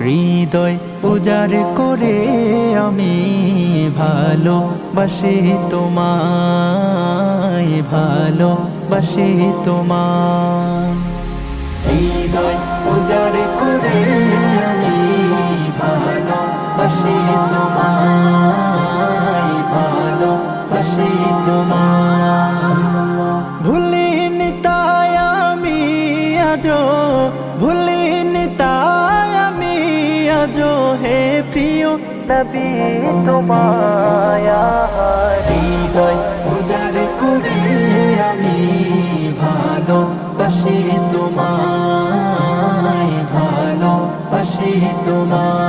হৃদয় উজাড় করে আমি ভালোবাসি তোমায়, ভালোবাসি তোমায়। হৃদয় উজাড় করে আমি ভালোবাসি তোমায়, ভালোবাসি তোমায়। ভুলিনি তাই আমি আজো, ভুলিনি তাই আমি আজো হে প্রিয় নবী তোমায়। হৃদয় উজাড় করে আমি ভালোবাসি তোমায়, ভালোবাসি তোমায়।